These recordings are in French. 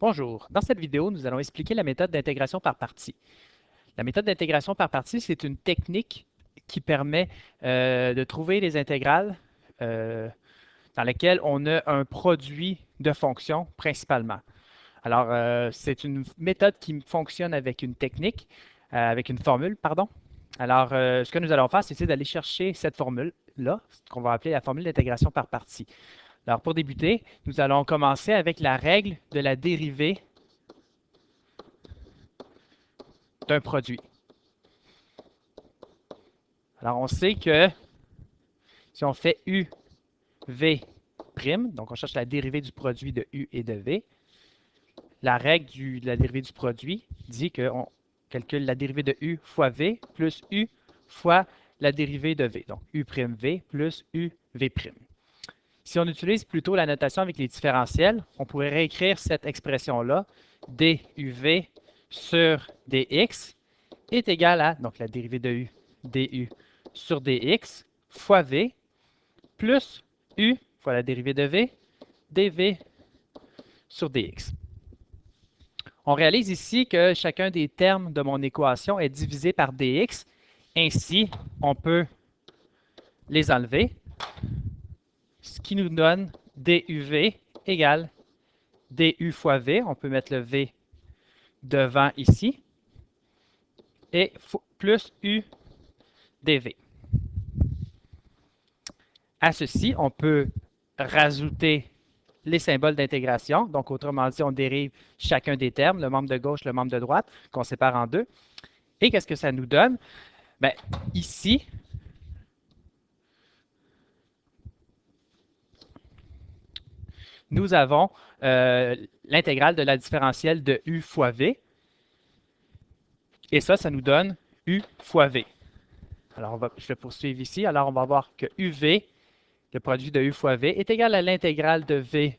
Bonjour, dans cette vidéo, nous allons expliquer la méthode d'intégration par partie. La méthode d'intégration par partie, c'est une technique qui permet de trouver les intégrales dans lesquelles on a un produit de fonctions principalement. Alors, c'est une méthode qui fonctionne avec une technique, avec une formule, pardon. Alors, ce que nous allons faire, c'est d'aller chercher cette formule-là, ce qu'on va appeler la formule d'intégration par partie. Alors, pour débuter, nous allons commencer avec la règle de la dérivée d'un produit. Alors, on sait que si on fait U, V', donc on cherche la dérivée du produit de U et de V, la règle de la dérivée du produit dit qu'on calcule la dérivée de U fois V plus U fois la dérivée de V. Donc, U'V plus UV'. Si on utilise plutôt la notation avec les différentiels, on pourrait réécrire cette expression-là, DUV sur DX est égal à, donc la dérivée de U, DU sur DX fois V plus U fois la dérivée de V, dV sur dx. On réalise ici que chacun des termes de mon équation est divisé par dx. Ainsi, on peut les enlever, ce qui nous donne duv égale du fois v. On peut mettre le v devant ici, et plus u dv. À ceci, on peut rajouter les symboles d'intégration. Donc, autrement dit, on dérive chacun des termes, le membre de gauche, le membre de droite, qu'on sépare en deux. Et qu'est-ce que ça nous donne? Bien, ici, nous avons l'intégrale de la différentielle de U fois V. Et ça nous donne U fois V. Alors, je vais poursuivre ici. Alors, on va voir que UV, le produit de U fois V, est égal à l'intégrale de V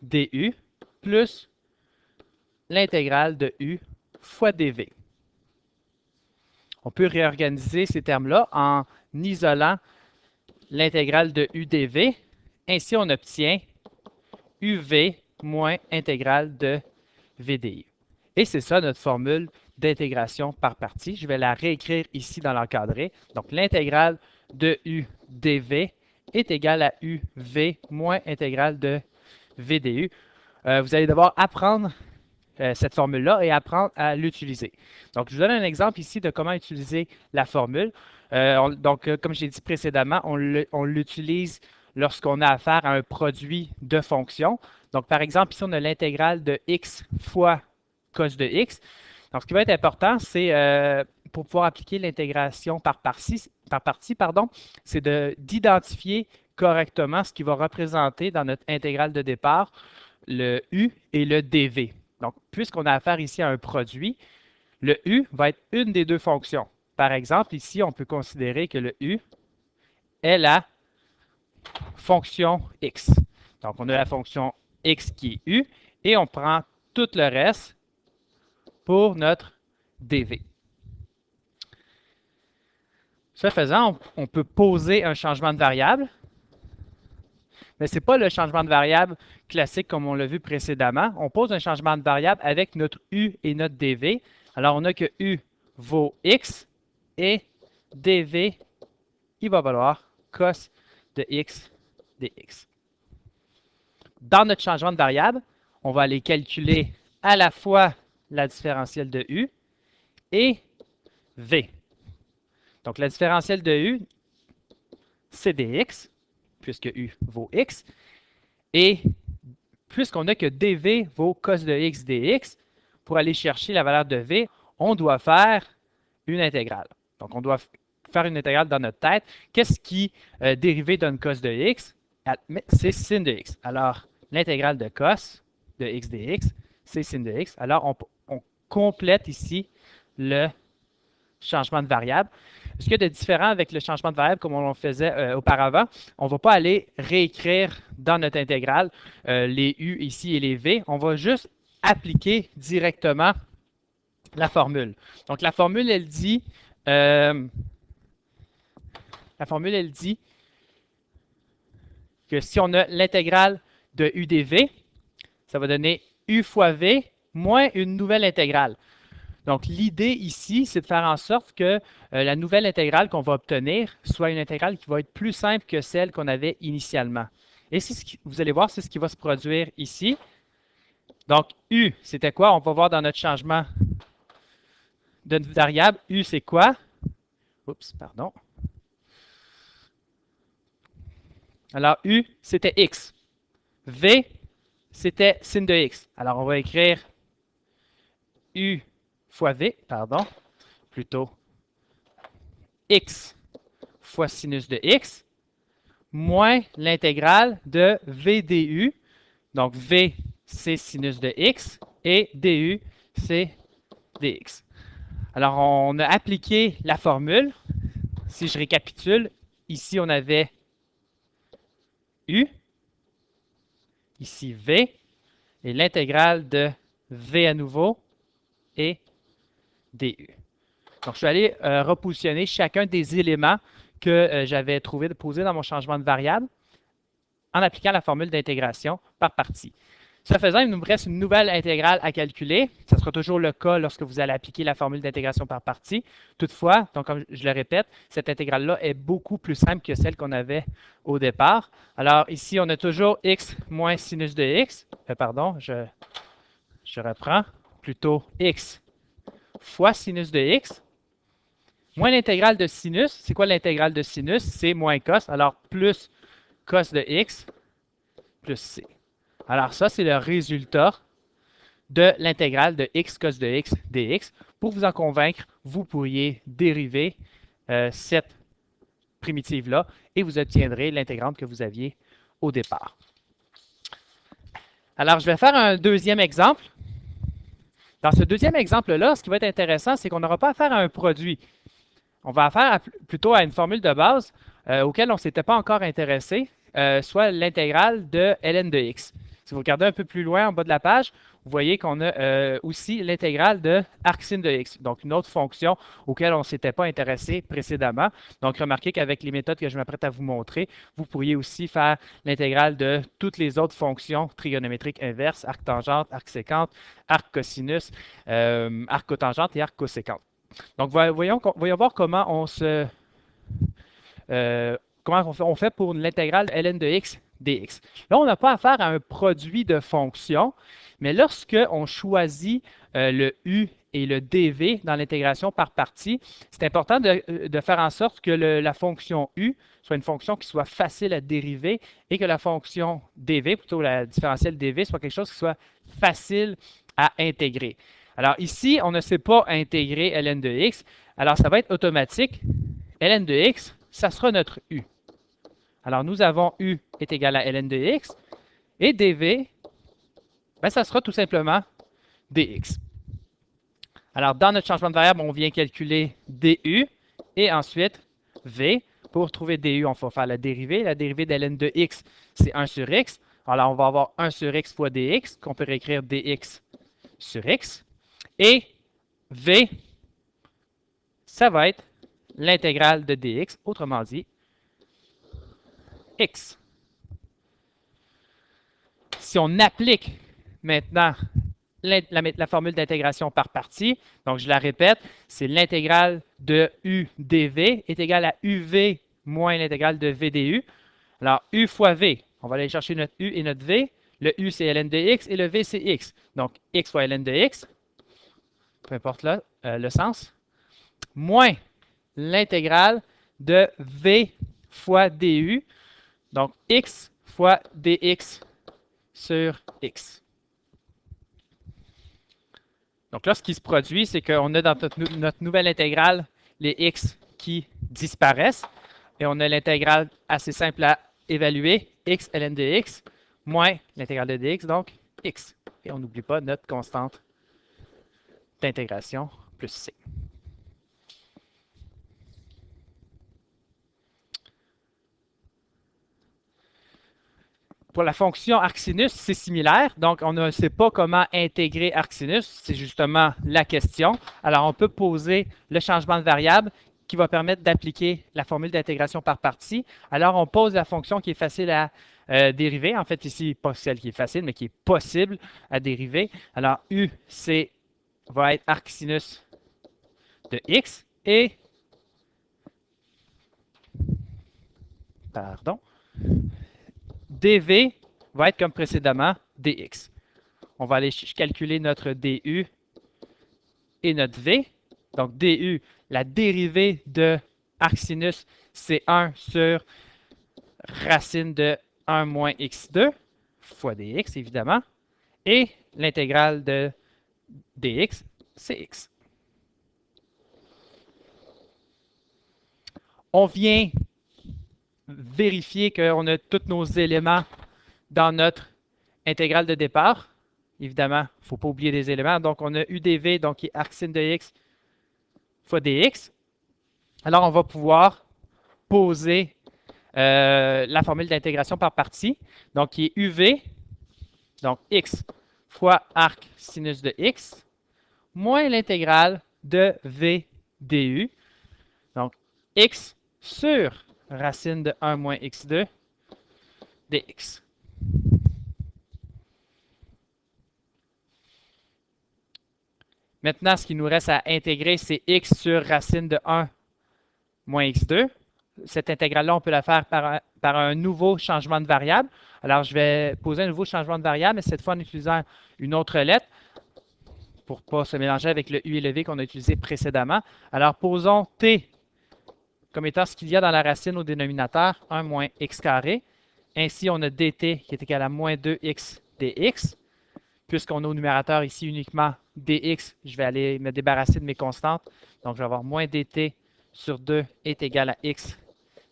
du plus l'intégrale de U fois dV. On peut réorganiser ces termes-là en isolant l'intégrale de U dV. Ainsi, on obtient UV moins intégrale de VDI. Et c'est ça notre formule d'intégration par partie. Je vais la réécrire ici dans l'encadré. Donc, l'intégrale de U dV est égale à UV moins intégrale de VDU. Vous allez devoir apprendre cette formule-là et apprendre à l'utiliser. Donc, je vous donne un exemple ici de comment utiliser la formule. Comme j'ai dit précédemment, on l'utilise lorsqu'on a affaire à un produit de fonction. Donc, par exemple, ici, on a l'intégrale de x fois cos de x. Donc, ce qui va être important, c'est pour pouvoir appliquer l'intégration par partie, c'est d'identifier correctement ce qui va représenter dans notre intégrale de départ le u et le dv. Donc, puisqu'on a affaire ici à un produit, le u va être une des deux fonctions. Par exemple, ici, on peut considérer que le u est la fonction x. Donc, on a la fonction x qui est u et on prend tout le reste pour notre dv. Ce faisant, on peut poser un changement de variable, mais ce n'est pas le changement de variable classique comme on l'a vu précédemment. On pose un changement de variable avec notre u et notre dv. Alors, on a que u vaut x et dv, il va valoir cos de x dx. Dans notre changement de variable, on va aller calculer à la fois la différentielle de u et v. Donc, la différentielle de u, c'est dx, puisque u vaut x. Et puisqu'on a que dv vaut cos de x dx, pour aller chercher la valeur de v, on doit faire une intégrale. Donc, on doit faire une intégrale dans notre tête. Qu'est-ce qui dérivé donne cos de x? C'est sin de x. Alors, l'intégrale de cos de x dx, c'est sin de x. Alors, on complète ici le changement de variable. Ce qu'il y a de différent avec le changement de variable comme on le faisait auparavant, on ne va pas aller réécrire dans notre intégrale les u ici et les v. On va juste appliquer directement la formule. Donc, la formule, elle dit que si on a l'intégrale de u dv, ça va donner U fois V moins une nouvelle intégrale. Donc, l'idée ici, c'est de faire en sorte que la nouvelle intégrale qu'on va obtenir soit une intégrale qui va être plus simple que celle qu'on avait initialement. Et vous allez voir, c'est ce qui va se produire ici. Donc, U, c'était quoi? On va voir dans notre changement de variable. U, c'est quoi? Oups, pardon. Alors, U, c'était X. V, c'était sin de X. Alors, on va écrire U fois V, pardon, plutôt X fois sinus de X, moins l'intégrale de V du. Donc, V, c'est sinus de X, et du, c'est dx. Alors, on a appliqué la formule. Si je récapitule, ici, on avait U, ici V, et l'intégrale de V à nouveau est du. Donc, je suis allé repositionner chacun des éléments que j'avais trouvé posés dans mon changement de variable en appliquant la formule d'intégration par partie. Ce faisant, il nous reste une nouvelle intégrale à calculer. Ce sera toujours le cas lorsque vous allez appliquer la formule d'intégration par partie. Toutefois, donc comme je le répète, cette intégrale-là est beaucoup plus simple que celle qu'on avait au départ. Alors ici, on a toujours x moins sinus de x. Pardon, je reprends. Plutôt x fois sinus de x moins l'intégrale de sinus. C'est quoi l'intégrale de sinus? C'est moins cos. Alors plus cos de x plus c. Alors ça, c'est le résultat de l'intégrale de x cos de x dx. Pour vous en convaincre, vous pourriez dériver cette primitive-là et vous obtiendrez l'intégrante que vous aviez au départ. Alors, je vais faire un deuxième exemple. Dans ce deuxième exemple-là, ce qui va être intéressant, c'est qu'on n'aura pas affaire à un produit. On va affaire plutôt à une formule de base auquel on ne s'était pas encore intéressé, soit l'intégrale de ln de x. Si vous regardez un peu plus loin en bas de la page, vous voyez qu'on a aussi l'intégrale de arcsin de x, donc une autre fonction auquel on ne s'était pas intéressé précédemment. Donc, remarquez qu'avec les méthodes que je m'apprête à vous montrer, vous pourriez aussi faire l'intégrale de toutes les autres fonctions trigonométriques inverses, arc tangente, arc sécante, arc cosinus, arc cotangente et arc cosécante. Donc, voyons voir comment on fait pour l'intégrale ln de x dx. Là, on n'a pas affaire à un produit de fonctions, mais lorsque on choisit le u et le dv dans l'intégration par partie, c'est important de faire en sorte que la fonction u soit une fonction qui soit facile à dériver et que la fonction dv, plutôt la différentielle dv, soit quelque chose qui soit facile à intégrer. Alors ici, on ne sait pas intégrer ln de x, alors ça va être automatique. Ln de x, ça sera notre u. Alors, nous avons u est égal à ln de x, et dv, ben, ça sera tout simplement dx. Alors, dans notre changement de variable, on vient calculer du, et ensuite v. Pour trouver du, on va faire la dérivée. La dérivée de ln de x, c'est 1 sur x. Alors, on va avoir 1 sur x fois dx, qu'on peut réécrire dx sur x. Et v, ça va être l'intégrale de dx, autrement dit, x. Si on applique maintenant la formule d'intégration par partie, donc je la répète, c'est l'intégrale de u dv est égale à uv moins l'intégrale de v du. Alors, u fois v, on va aller chercher notre u et notre v. Le u, c'est ln de x et le v, c'est x. Donc, x fois ln de x, peu importe là, le sens, moins l'intégrale de v fois du. Donc, x fois dx sur x. Donc là, ce qui se produit, c'est qu'on a dans notre nouvelle intégrale les x qui disparaissent et on a l'intégrale assez simple à évaluer, x ln de x moins l'intégrale de dx, donc x. Et on n'oublie pas notre constante d'intégration plus c. Pour la fonction arcsinus, c'est similaire. Donc, on ne sait pas comment intégrer arcsinus. C'est justement la question. Alors, on peut poser le changement de variable qui va permettre d'appliquer la formule d'intégration par partie. Alors, on pose la fonction qui est facile dériver. En fait, ici, pas celle qui est facile, mais qui est possible à dériver. Alors, U, va être arc sinus de x et, pardon, dv va être comme précédemment dx. On va aller calculer notre du et notre v. Donc, du, la dérivée de arc sinus, c'est 1 sur racine de 1 moins x2 fois dx, évidemment. Et l'intégrale de dx, c'est x. On vient vérifier qu'on a tous nos éléments dans notre intégrale de départ. Évidemment, il ne faut pas oublier des éléments. Donc, on a udv, donc qui est arc sin de x fois dx. Alors, on va pouvoir poser la formule d'intégration par partie. Donc, qui est uv, donc x fois arc sinus de x, moins l'intégrale de v du. Donc, x sur racine de 1 moins x2 dx. Maintenant, ce qui nous reste à intégrer, c'est x sur racine de 1 moins x2. Cette intégrale-là, on peut la faire par un nouveau changement de variable. Alors, je vais poser un nouveau changement de variable, mais cette fois en utilisant une autre lettre pour ne pas se mélanger avec le u et le v qu'on a utilisé précédemment. Alors, posons t comme étant ce qu'il y a dans la racine au dénominateur, 1 moins x carré. Ainsi, on a dt qui est égal à moins 2x dx. Puisqu'on a au numérateur ici uniquement dx, je vais aller me débarrasser de mes constantes. Donc, je vais avoir moins dt sur 2 est égal à x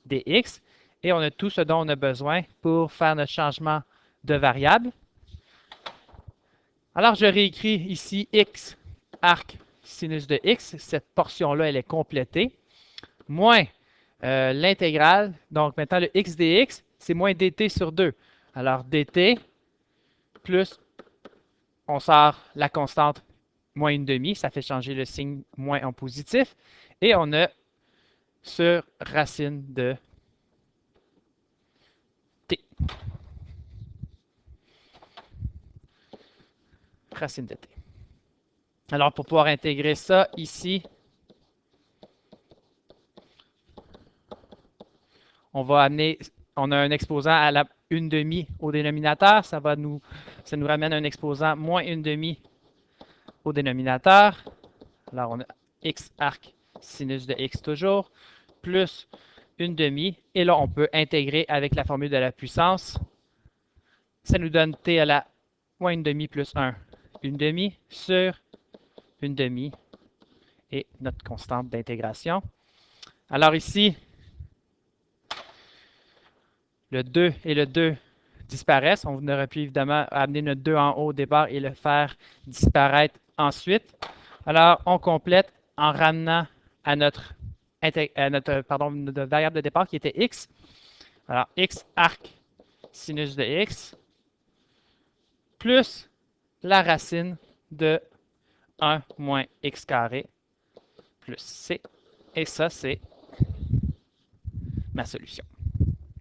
dx. Et on a tout ce dont on a besoin pour faire notre changement de variable. Alors, je réécris ici x arc sinus de x. Cette portion-là, elle est complétée. Moins l'intégrale. Donc, maintenant, le x dx, c'est moins dt sur 2. Alors, dt plus, on sort la constante moins 1/2, ça fait changer le signe moins en positif. Et on a sur racine de t. Racine de t. Alors, pour pouvoir intégrer ça ici, on va amener, on a un exposant à la 1/2 au dénominateur. Ça nous ramène un exposant moins 1/2 au dénominateur. Alors, on a x arc sinus de x toujours, plus 1/2. Et là, on peut intégrer avec la formule de la puissance. Ça nous donne t à la moins 1/2 plus 1. 1/2 sur 1/2 et notre constante d'intégration. Alors ici, le 2 et le 2 disparaissent. On aurait pu évidemment amener notre 2 en haut au départ et le faire disparaître ensuite. Alors, on complète en ramenant à notre variable de départ qui était x. Alors, x arc sinus de x plus la racine de 1 moins x carré plus c. Et ça, c'est ma solution.